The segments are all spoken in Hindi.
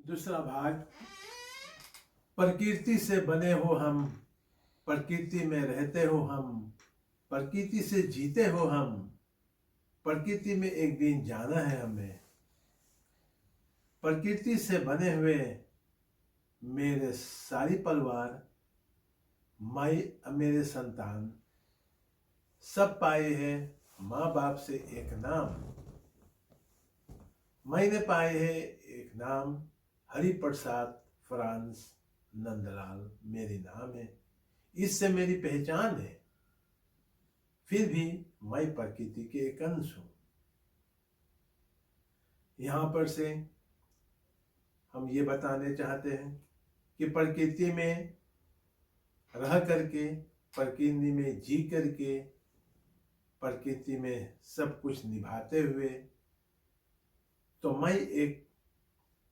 दूसरा भाग। प्रकृति से बने हो हम, प्रकृति में रहते हो हम, प्रकृति से जीते हो हम, प्रकृति में एक दिन जाना है हमें। प्रकृति से बने हुए मेरे सारी परिवार, मेरे संतान सब पाए हैं माँ बाप से एक नाम। मैंने पाए हैं एक नाम, हरिप्रसाद फ्रांस नंदलाल मेरी नाम है। इससे मेरी पहचान है। फिर भी मैं प्रकृति के एक अंश हूं। यहां पर से हम ये बताने चाहते हैं कि प्रकृति में रह करके, प्रकृति में जी करके, प्रकृति में सब कुछ निभाते हुए, तो मैं एक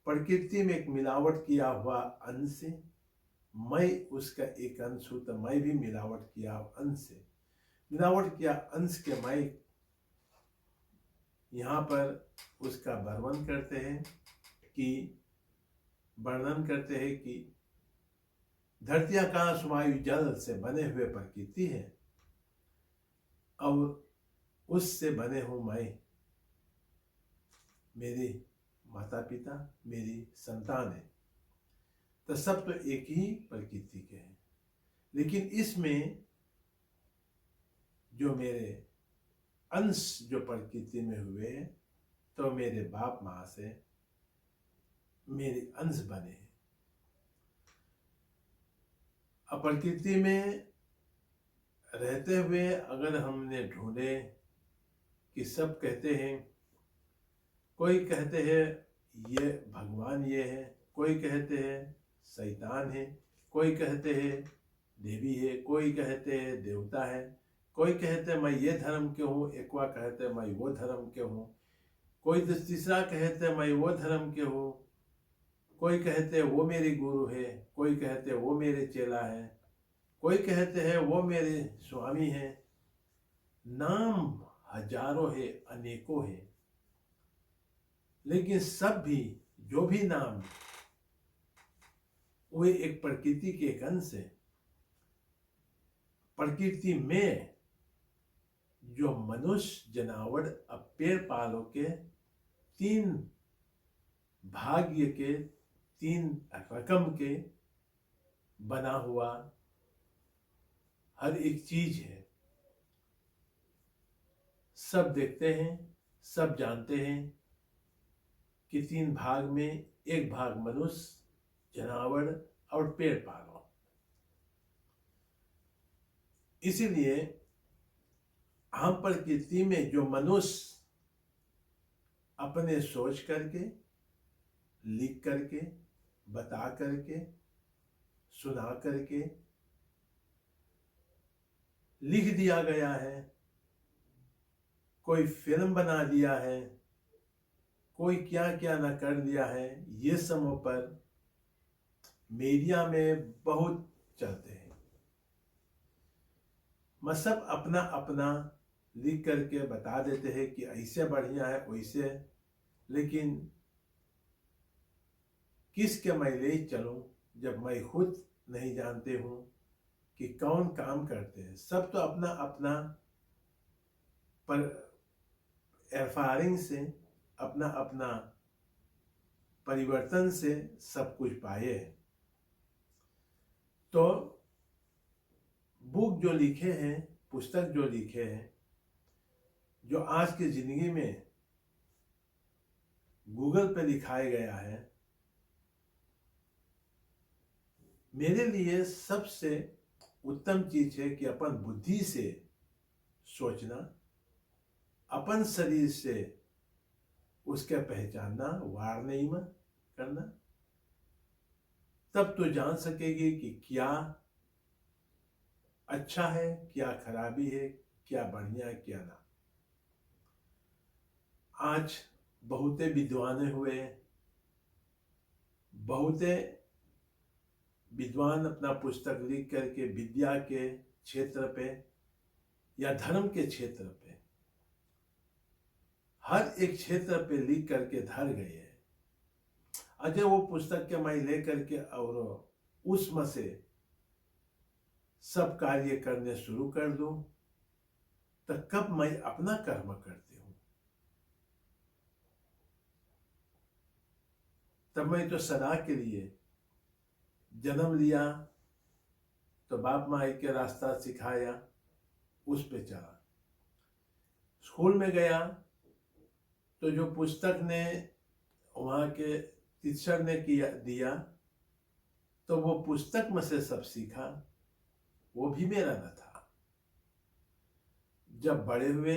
प्रकृति में एक मिलावट किया हुआ अंश से, मैं उसका एक अंश हूं, तो मैं भी मिलावट किया अंश से, मिलावट किया अंश के मैं यहाँ पर उसका वर्णन करते हैं कि धरती आकाश वायु जल से बने हुए प्रकृति है और उससे बने हूं मैं, मेरे माता पिता, मेरी संतान है। तो सब तो एक ही प्रकृति के हैं, लेकिन इसमें जो मेरे अंश जो प्रकृति में हुए, तो मेरे बाप माँ से मेरे अंश बने हैं। प्रकृति में रहते हुए अगर हमने ढूंढे कि सब कहते हैं, कोई कहते हैं ये भगवान ये है, कोई कहते हैं शैतान है, कोई कहते हैं देवी है, कोई कहते हैं देवता है, कोई कहते हैं मैं ये धर्म के हूँ, एक वा कहते हैं मैं वो धर्म के हूँ, कोई तीसरा कहते हैं मैं वो धर्म के हूँ, कोई कहते हैं वो मेरी गुरु है, कोई कहते हैं वो मेरे चेला है, कोई कहते हैं वो मेरे स्वामी है। नाम हजारों है, अनेकों है, लेकिन सब भी जो भी नाम वो एक प्रकृति के एक अंश है। प्रकृति में जो मनुष्य, जनावर, अब पेड़ पालों के तीन भाग्य के, तीन रकम के बना हुआ हर एक चीज है। सब देखते हैं, सब जानते हैं कि तीन भाग में एक भाग मनुष्य, जनावर और पेड़ पालो। इसीलिए हम प्रकृति में जो मनुष्य अपने सोच करके, लिख करके, बता करके, सुना करके लिख दिया गया है, कोई फिल्म बना दिया है, कोई क्या क्या न कर दिया है, ये समों पर मीडिया में बहुत चलते हैं। मैं सब अपना अपना लिख करके बता देते हैं कि ऐसे बढ़िया है वैसे, लेकिन किसके मैं ले चलूं जब मैं खुद नहीं जानते हूं कि कौन काम करते हैं। सब तो अपना अपना पर एफआरिंग से, अपना अपना परिवर्तन से सब कुछ पाए हैं। तो बुक जो लिखे हैं, पुस्तक जो लिखे हैं, जो आज की जिंदगी में गूगल पे दिखाया गया है, मेरे लिए सबसे उत्तम चीज है कि अपन बुद्धि से सोचना, अपन शरीर से उसके पहचानना, वार्निंग करना, तब तो जान सकेगी कि क्या अच्छा है, क्या खराबी है, क्या बढ़िया है, क्या ना। आज बहुते विद्वान हुए, बहुते विद्वान अपना पुस्तक लिख करके विद्या के क्षेत्र पे या धर्म के क्षेत्र पे, हर एक क्षेत्र पे लिख करके धर गए हैं। अजय वो पुस्तक के मैं लेकर के और उसमें से सब कार्य करने शुरू कर दूं, तो कब मैं अपना कर्म करती हूं, तब मैं तो सदा के लिए जन्म लिया तो बाप माई के रास्ता सिखाया, उस पे चला। स्कूल में गया तो जो पुस्तक ने वहाँ के टीचर ने दिया, तो वो पुस्तक में से सब सीखा, वो भी मेरा न था। जब बड़े हुए,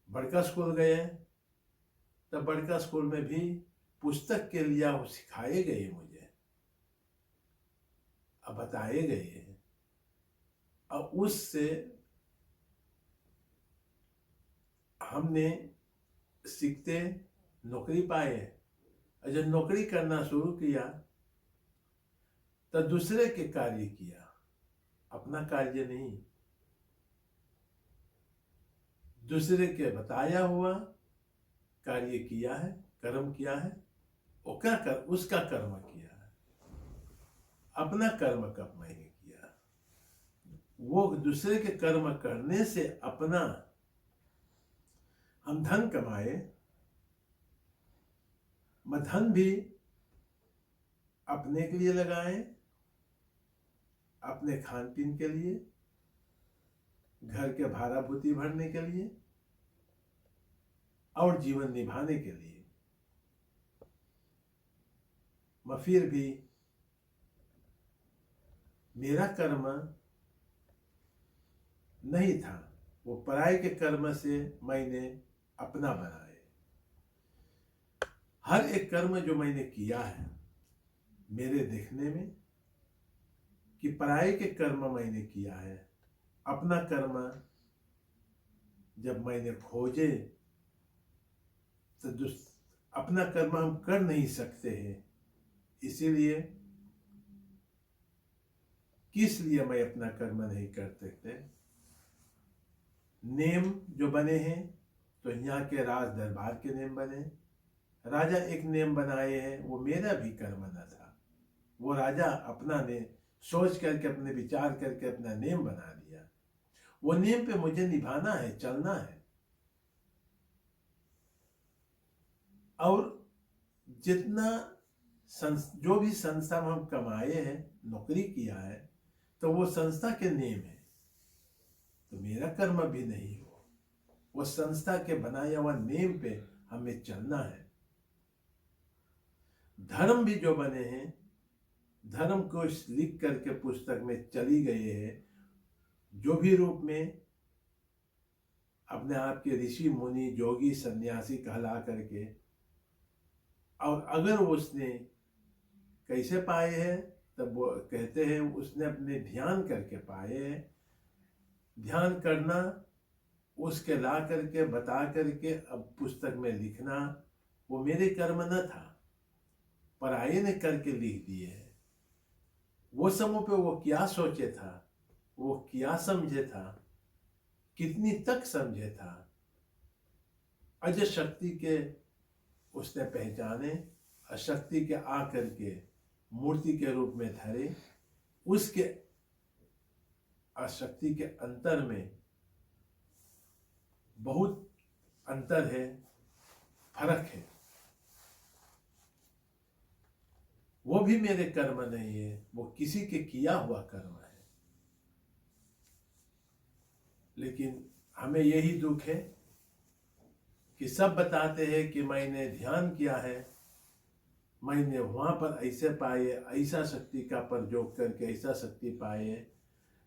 बड़का स्कूल गए, तब बड़का स्कूल में भी पुस्तक के लिए वो सिखाए गए, मुझे अब बताए गए, और उससे हमने सीखते नौकरी पाए। और जब नौकरी करना शुरू किया तो दूसरे के कार्य किया, अपना कार्य नहीं। दूसरे के बताया हुआ कार्य किया है, कर्म किया है, वो क्या कर, उसका कर्म किया है, अपना कर्म कब मैंने किया। वो दूसरे के कर्म करने से अपना हम धन कमाए, धन भी अपने के लिए लगाए, अपने खान पीन के लिए, घर के भाड़ा भूति भरने के लिए और जीवन निभाने के लिए। मैं फिर भी मेरा कर्म नहीं था, वो पराये के कर्म से मैंने अपना बनाए। हर एक कर्म जो मैंने किया है मेरे देखने में कि पराये के कर्म मैंने किया है, अपना कर्म जब मैंने खोजे तो अपना कर्म हम कर नहीं सकते हैं। इसीलिए किस लिए मैं अपना कर्म नहीं कर सकते। नेम जो बने हैं तो यहाँ के राज दरबार के नेम बने, राजा एक नेम बनाए हैं, वो मेरा भी कर्म न था। वो राजा अपना ने सोच करके, अपने विचार करके अपना नेम बना दिया। वो नेम पे मुझे निभाना है, चलना है। और जितना जो भी संस्था में हम कमाए हैं, नौकरी किया है, तो वो संस्था के नेम है, तो मेरा कर्म भी नहीं हो। वो संस्था के बनाया हुआ नेम पे हमें चलना है। धर्म भी जो बने हैं, धर्म को लिख करके पुस्तक में चली गए हैं, जो भी रूप में अपने आप के ऋषि मुनि जोगी सन्यासी कहला करके, और अगर उसने कैसे पाए हैं, तब वो कहते हैं उसने अपने ध्यान करके पाए हैं। ध्यान करना, उसके ला करके बता करके अब पुस्तक में लिखना, वो मेरे कर्म न था, पराये ने करके लिख दिए है। वो समय पे वो क्या सोचे था, वो क्या समझे था, कितनी तक समझे था, अजय शक्ति के उसने पहचाने, अशक्ति के आकर के मूर्ति के रूप में धरे। उसके अशक्ति के अंतर में बहुत अंतर है, फर्क है। वो भी मेरे कर्म नहीं है, वो किसी के किया हुआ कर्म है। लेकिन हमें यही दुख है कि सब बताते हैं कि मैंने ध्यान किया है, मैंने वहां पर ऐसे पाए, ऐसा शक्ति का प्रयोग करके ऐसा शक्ति पाए,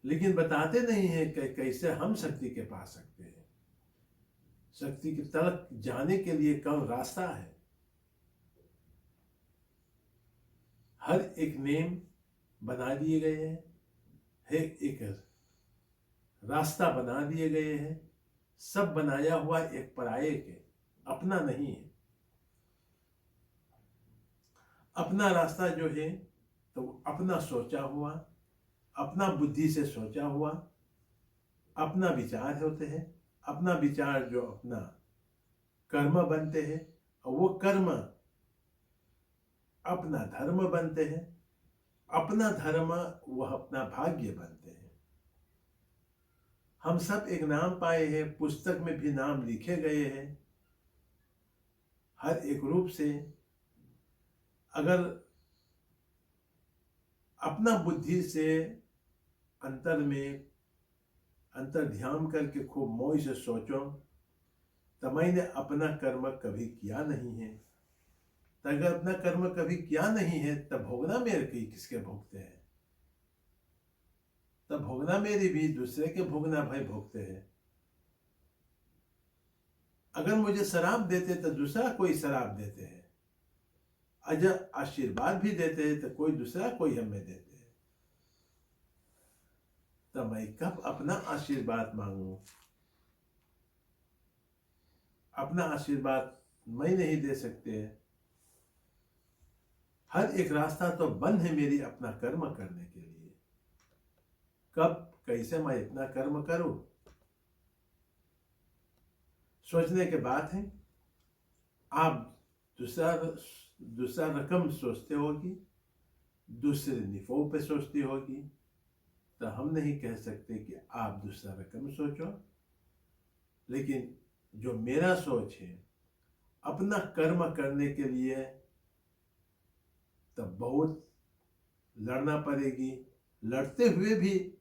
लेकिन बताते नहीं है कि कैसे हम शक्ति के पा सकते हैं। शक्ति की तक जाने के लिए कौन रास्ता है। हर एक नेम बना दिए गए हैं, एक रास्ता बना दिए गए हैं, सब बनाया हुआ एक पराये के, अपना नहीं है। अपना रास्ता जो है तो अपना सोचा हुआ, अपना बुद्धि से सोचा हुआ, अपना विचार होते हैं, अपना विचार जो अपना कर्म बनते हैं, और वो कर्म अपना धर्म बनते हैं, अपना धर्म वह अपना भाग्य बनते हैं। हम सब एक नाम पाए हैं, पुस्तक में भी नाम लिखे गए हैं। हर एक रूप से अगर अपना बुद्धि से अंतर में अंतर ध्यान करके खूब मोह से सोचो, तो मैंने अपना कर्म कभी किया नहीं है। तो अगर अपना कर्म कभी किया नहीं है तब भोगना मेरे की किसके भोगते हैं? तब भोगना मेरी भी दूसरे के भोगना भाई भोगते हैं। अगर मुझे शराब देते तो दूसरा कोई शराब देते हैं, अगर आशीर्वाद भी देते हैं तो कोई दूसरा कोई हमें देते हैं। तो मैं कब अपना आशीर्वाद मांगू? अपना आशीर्वाद मैं नहीं दे सकते। हर एक रास्ता तो बंद है मेरी अपना कर्म करने के लिए। कब कैसे मैं इतना कर्म करूं? सोचने के बात है। आप दूसरा रकम सोचते होगी, दूसरे निफों पे सोचती होगी, तो हम नहीं कह सकते कि आप दूसरा रकम सोचो। लेकिन जो मेरा सोच है, अपना कर्म करने के लिए तब बहुत लड़ना पड़ेगी। लड़ते हुए भी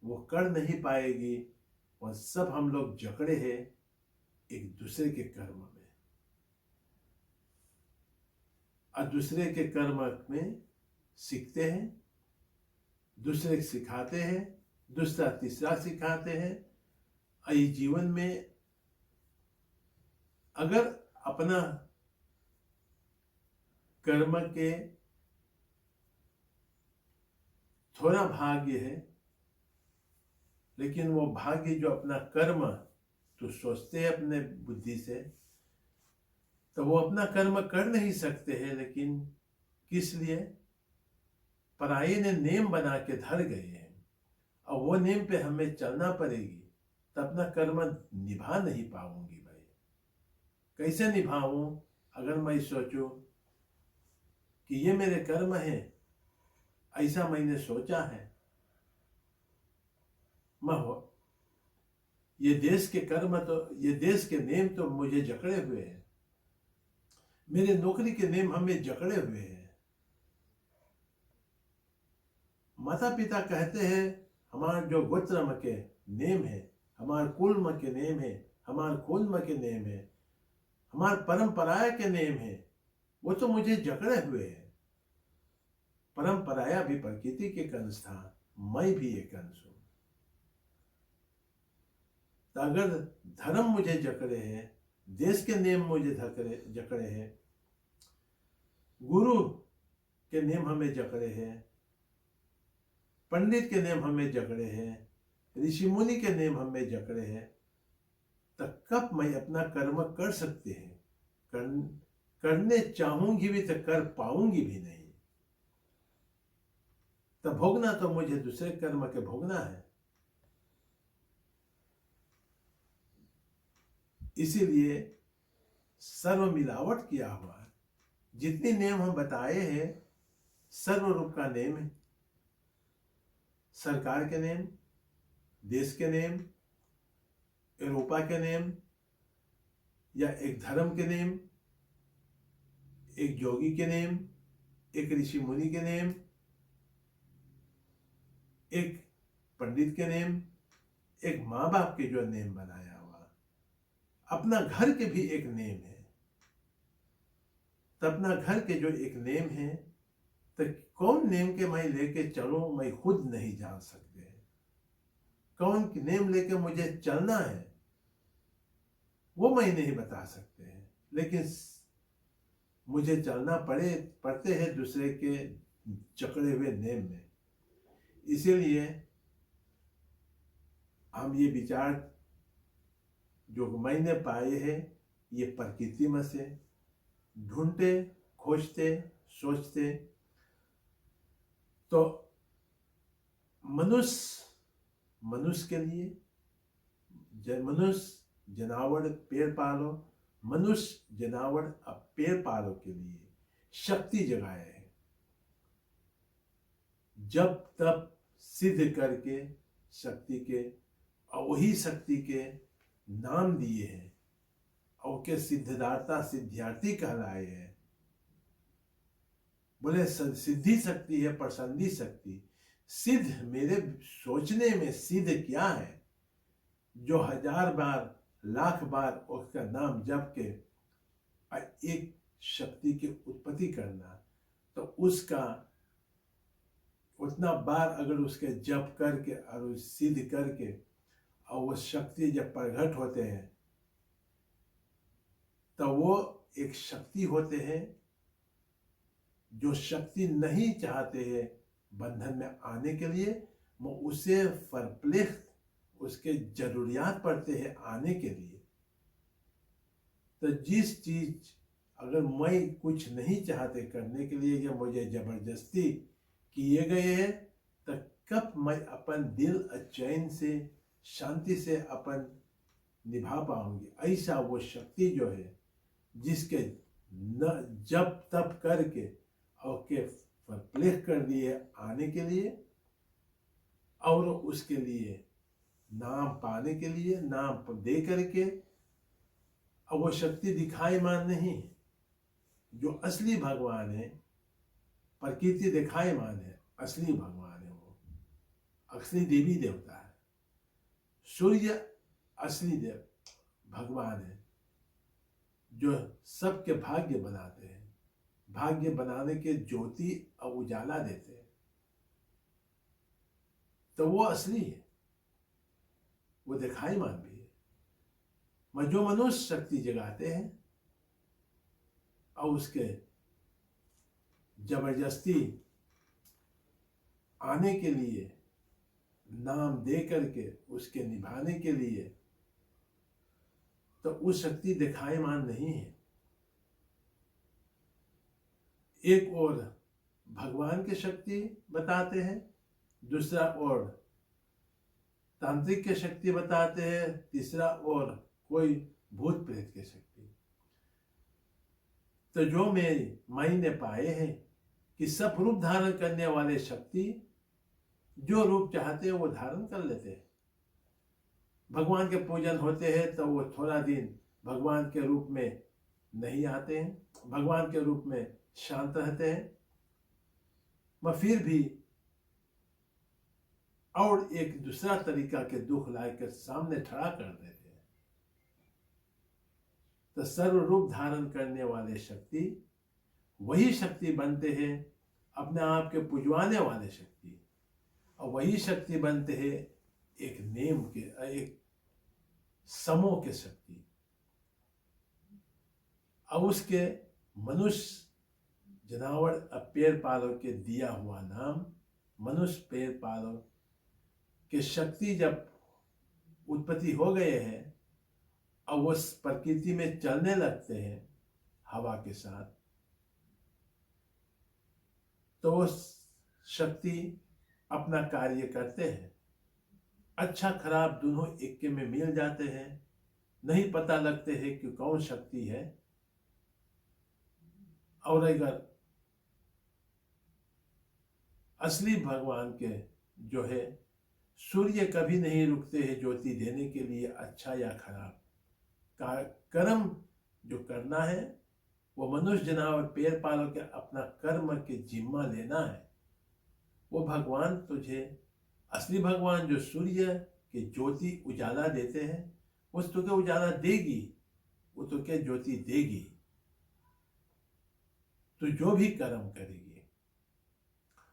वो कर नहीं पाएगी। और सब हम लोग जकड़े हैं एक दूसरे के कर्म में, और दूसरे के कर्म में सीखते हैं, दूसरे सिखाते हैं, दूसरा तीसरा सिखाते हैं। और जीवन में अगर अपना कर्म के थोड़ा भाग्य है, लेकिन वो भाग्य जो अपना कर्म तो सोचते हैं अपने बुद्धि से, तो वो अपना कर्म कर नहीं सकते हैं। लेकिन किस लिए? पराये ने नेम बना के धर गए हैं, और वो नेम पे हमें चलना पड़ेगी। तो अपना कर्म निभा नहीं पाऊंगी भाई। कैसे निभाऊं? अगर मैं सोचूं कि ये मेरे कर्म है, ऐसा मैंने सोचा है, मैं हो ये देश के कर्म तो ये देश के नेम तो मुझे जकड़े हुए हैं, मेरे नौकरी के नेम हमें जकड़े हुए हैं। माता पिता कहते हैं हमारा जो गोत्रम के नेम है, हमारे कुलम के नेम है, हमारे कुलम के नेम है, हमारे परंपराया के नेम है, वो तो मुझे जकड़े हुए हैं। परंपराया भी प्रकृति के अंश था, मैं भी एक अंश हूं। तो अगर धर्म मुझे जकड़े हैं, देश के नेम मुझे जकड़े हैं, गुरु के नेम हमें जकड़े हैं, पंडित के नेम हमें जकड़े हैं, ऋषि मुनि के नेम हमें जकड़े हैं, तब कब मैं अपना कर्म कर सकते हैं? करने चाहूंगी भी तो कर पाऊंगी भी नहीं। तो भोगना तो मुझे दूसरे कर्म के भोगना है। इसीलिए सर्व मिलावट किया हुआ है। जितने नेम हम बताए हैं, सर्व रूप का नेम है। सरकार के नेम, देश के नेम, यूरोपा के नेम, या एक धर्म के नेम, एक योगी के नेम, एक ऋषि मुनि के नेम, एक पंडित के नेम, एक माँ बाप के जो नेम बनाया हुआ, अपना घर के भी एक नेम है। तो अपना घर के जो एक नेम है, तो कौन नेम के मैं लेके चलूं, मैं खुद नहीं जान सकते। कौन नेम लेके मुझे चलना है वो मैं नहीं बता सकते हैं। लेकिन मुझे चलना पड़ते हैं दूसरे के जकड़े हुए नेम में। इसीलिए हम ये विचार जो मैंने पाए हैं, ये प्रकृति में से ढूंढते, खोजते, सोचते, तो मनुष्य के लिए मनुष्य जनावर पेड़ पालो, मनुष्य जनावर अब पेड़ पालो के लिए, शक्ति जगाए हैं, जब तब सिद्ध करके शक्ति के, और वही शक्ति के नाम दिए हैं और के सिद्धिदाता सिद्धार्थी कहलाए हैं। बोले सिद्धि शक्ति है, प्रसन्नी शक्ति। सिद्ध मेरे सोचने में सिद्ध क्या है, जो 1000 बार 1,00,000 बार उसका नाम जप के एक शक्ति की उत्पत्ति करना, तो उसका उतना बार अगर उसके जप करके और सिद्ध करके और वो शक्ति जब प्रकट होते हैं तो वो एक शक्ति होते हैं जो शक्ति नहीं चाहते हैं बंधन में आने के लिए, वो उसे परप्लेक्स, उसके जरूरियात पड़ते हैं आने के लिए। तो जिस चीज अगर मैं कुछ नहीं चाहते करने के लिए, या मुझे जबरदस्ती किए गए हैं, तो कब मैं अपन दिल चैन से शांति से अपन निभा पाऊंगी। ऐसा वो शक्ति जो है जिसके न जब तब करके और के परप्लेक्स कर दिए आने के लिए, और उसके लिए नाम पाने के लिए, नाम दे करके, और वो शक्ति दिखाईमान नहीं, जो असली भगवान है, प्रकृति दिखाईमान है, असली भगवान है, वो असली देवी देवता है। सूर्य असली देव भगवान है, जो सबके भाग्य बनाते हैं, भाग्य बनाने के ज्योति और उजाला देते हैं, तो वो असली है, वो दिखाईमान भी है। जो मनुष्य शक्ति जगाते हैं और उसके जबरदस्ती आने के लिए, नाम दे करके उसके निभाने के लिए, तो उस शक्ति दिखाईमान नहीं है। एक और भगवान की शक्ति बताते हैं, दूसरा और तांत्रिक की शक्ति बताते हैं, तीसरा और कोई भूत प्रेत की शक्ति। तो जो मैंने पाए हैं कि सब रूप धारण करने वाले शक्ति जो रूप चाहते हैं वो धारण कर लेते हैं। भगवान के पूजन होते हैं तो वो थोड़ा दिन भगवान के रूप में नहीं आते हैं, भगवान के रूप में शांत रहते हैं, मगर फिर भी और एक दूसरा तरीका के दुख लाकर सामने खड़ा कर देते हैं। तो सर्व रूप धारण करने वाले शक्ति वही शक्ति बनते हैं अपने आप के पुजवाने वाले शक्ति, और वही शक्ति बनते हैं एक नेम के, एक समूह के शक्ति। अब उसके मनुष्य जनावर पेड़ पालो के दिया हुआ नाम, मनुष्य पेड़ पालो के शक्ति जब उत्पत्ति हो गए हैं और वो प्रकृति में चलने लगते हैं हवा के साथ, तो वो शक्ति अपना कार्य करते हैं। अच्छा खराब दोनों एक में मिल जाते हैं, नहीं पता लगते हैं कि कौन शक्ति है। और अगर असली भगवान के जो है, सूर्य कभी नहीं रुकते हैं ज्योति देने के लिए। अच्छा या खराब कर्म जो करना है वो मनुष्य जनावर पेड़ पालो के अपना कर्म के जिम्मा लेना है। वो भगवान तुझे, असली भगवान जो सूर्य के ज्योति उजाला देते हैं, वो तुझे उजाला देगी, वो तुझे ज्योति देगी। तो जो भी कर्म करेगी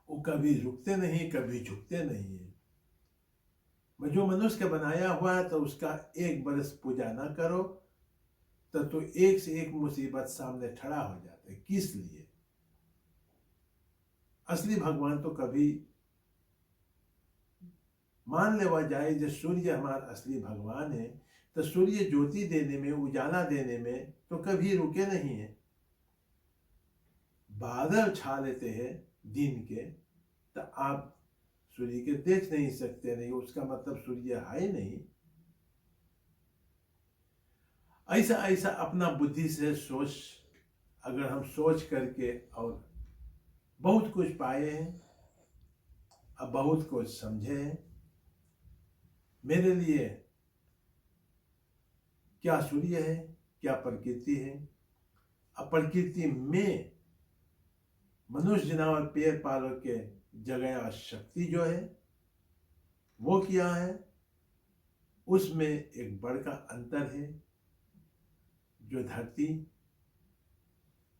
वो कभी रुकते नहीं, कभी झुकते नहीं है। जो मनुष्य का बनाया हुआ है तो उसका 1 बरस पूजा ना करो तो एक से एक मुसीबत सामने खड़ा हो जाते। किस लिए? असली भगवान तो कभी मान लेवा जाए जो सूर्य हमारा असली भगवान है, तो सूर्य ज्योति देने में, उजाला देने में तो कभी रुके नहीं है। बादल छा लेते हैं दिन के तो आप सूर्य के देख नहीं सकते, नहीं उसका मतलब सूर्य है नहीं। ऐसा ऐसा अपना बुद्धि से सोच अगर हम सोच करके और बहुत कुछ पाए हैं, अब बहुत कुछ समझे हैं, मेरे लिए क्या सूर्य है, क्या प्रकृति है। अब प्रकृति में मनुष्य जनावर पेड़ पालों के जगह शक्ति जो है वो क्या है, उसमें एक बड़ा अंतर है। जो धरती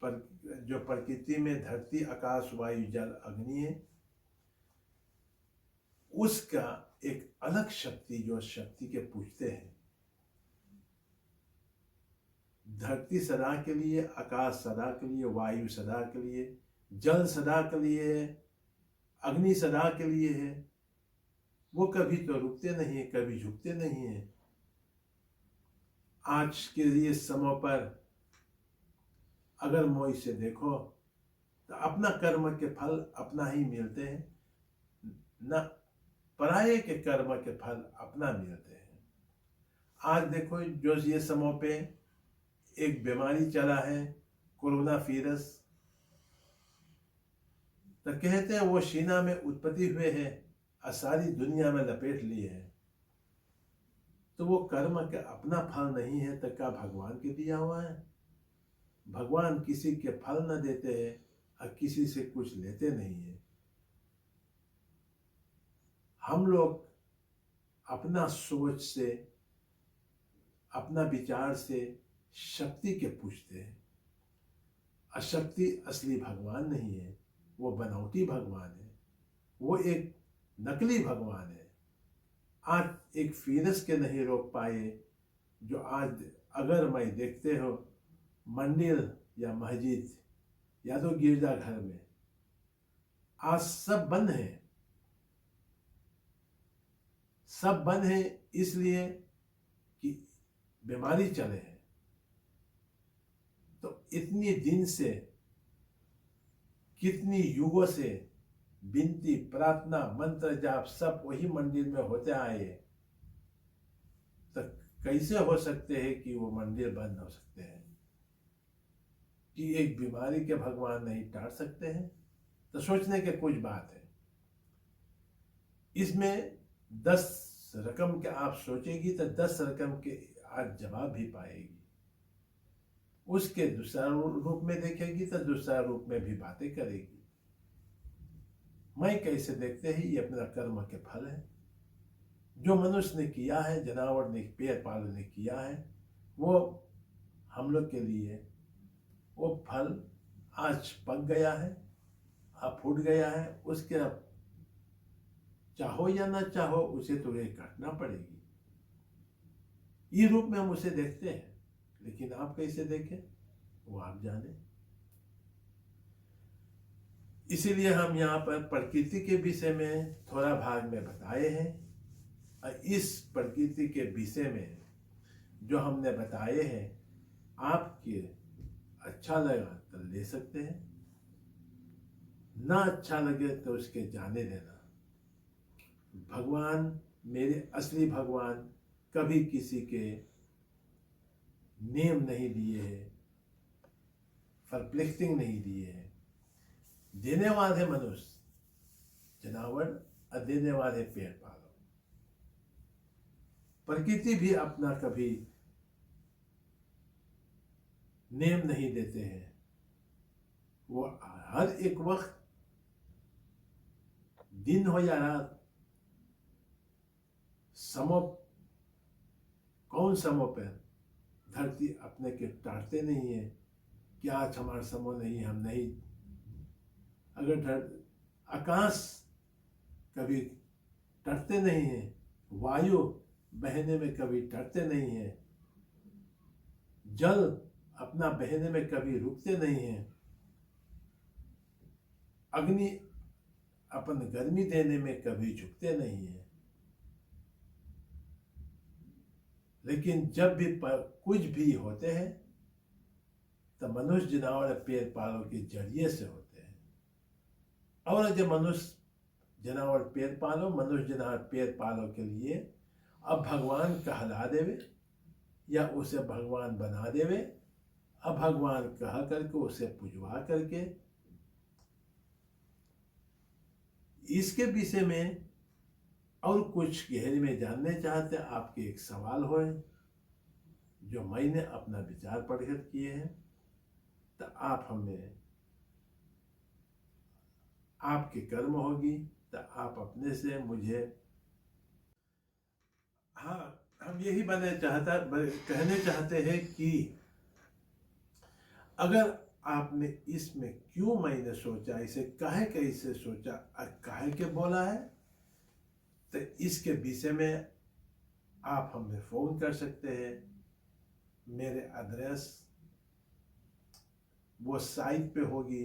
पर, जो प्रकृति में धरती आकाश वायु जल अग्नि है, उसका एक अलग शक्ति जो शक्ति के पूछते हैं। धरती सदा के लिए, आकाश सदा के लिए, वायु सदा के लिए, जल सदा के लिए है, अग्नि सदा के लिए है। वो कभी तो रुकते नहीं है, कभी झुकते नहीं है। आज के लिए समय पर अगर मोई से देखो तो अपना कर्म के फल अपना ही मिलते हैं, न पराये के कर्म के फल अपना मिलते हैं। आज देखो जो ये समय पे एक बीमारी चला है, कोरोना वायरस, तो कहते हैं वो चीना में उत्पत्ति हुए हैं और सारी दुनिया में लपेट लिए हैं। तो वो कर्म का अपना फल नहीं है तो क्या भगवान के दिया हुआ है? भगवान किसी के फल न देते हैं और किसी से कुछ लेते नहीं है। हम लोग अपना सोच से, अपना विचार से शक्ति के पूछते हैं। अशक्ति असली भगवान नहीं है, वो बनावटी भगवान है, वो एक नकली भगवान है। आज एक वायरस के नहीं रोक पाए, जो आज अगर मैं देखते हो मंदिर या मस्जिद या तो गिरजाघर में आज सब बंद है। सब बंद है इसलिए कि बीमारी चले है। तो इतनी दिन से, कितनी युगों से विनती, प्रार्थना, मंत्र जाप सब वही मंदिर में होते आए, तो कैसे हो सकते हैं कि वो मंदिर बंद हो सकते हैं? कि एक बीमारी के भगवान नहीं टाट सकते हैं? तो सोचने के कुछ बात है। इसमें 10 रकम के आप सोचेगी तो 10 रकम के आज जवाब भी पाएगी। उसके दूसरा रूप में देखेगी तो दूसरा रूप में भी बातें करेगी। मैं कैसे देखते हैं, ये अपना कर्म के फल है। जो मनुष्य ने किया है, जानवर ने, पेड़ पाल ने किया है, वो हम लोग के लिए वो फल आज पक गया है, अब फूट गया है। उसके चाहो या ना चाहो उसे तो ये काटना पड़ेगी। ये रूप में हम उसे देखते हैं, लेकिन आप कैसे देखें वो आप जाने। इसीलिए हम यहाँ पर प्रकृति के विषय में थोड़ा भाग में बताए हैं। और इस प्रकृति के विषय में जो हमने बताए हैं, आपके अच्छा लगा तो ले सकते हैं, ना अच्छा लगे तो उसके जाने देना। भगवान, मेरे असली भगवान कभी किसी के नेम नहीं दिए हैं, परप्लेक्सिंग नहीं दिए हैं। देने वाले मनुष्य, जानवर और देने वाले पेड़ पालो। प्रकृति भी अपना कभी नेम नहीं देते हैं। वो हर एक वक्त, दिन हो या रात, समय कौन समय पर धरती अपने के टाटते नहीं है कि आज हमारा समय नहीं, हम नहीं। अगर आकाश कभी टरते नहीं है, वायु बहने में कभी टरते नहीं है, जल अपना बहने में कभी रुकते नहीं है, अग्नि अपन गर्मी देने में कभी झुकते नहीं है। लेकिन जब भी कुछ भी होते हैं तो मनुष्य, जानवर, पेड़ पालों के जरिए से होते हैं। और जब मनुष्य, जानवर, पेड़ पालो, मनुष्य, जानवर, पेड़ पालो के लिए अब भगवान कहला देवे या उसे भगवान बना देवे अब भगवान कह करके उसे पुजवा करके इसके विषय में और कुछ गहरे में जानने चाहते आपके एक सवाल हो जो मैंने अपना विचार पढ़कर किए हैं, तो आप हमें आपके कर्म होगी तो आप अपने से मुझे, हाँ, हम यही कहने चाहते हैं कि अगर आपने इसमें क्यों मैंने सोचा, इसे काहे कैसे सोचा और काहे के बोला है, तो इसके विषय में आप हमें फोन कर सकते हैं। मेरे एड्रेस वो साइट पे होगी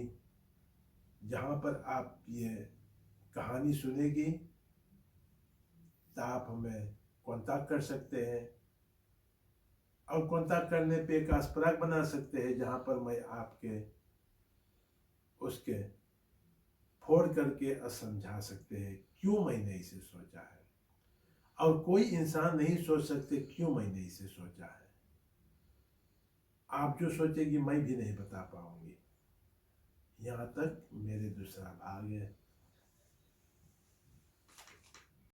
जहाँ पर आप ये कहानी सुनेगी, तो आप हमें कांटेक्ट कर सकते हैं और कांटेक्ट करने पे एक स्प्रैग बना सकते हैं जहाँ पर मैं आपके उसके फोड़ करके समझा सकते हैं क्यों मैंने इसे सोचा है, और कोई इंसान नहीं सोच सकते क्यों मैंने इसे सोचा है। आप जो सोचेगी मैं भी नहीं बता पाऊंगी। यहाँ तक मेरे दूसरा भाग है।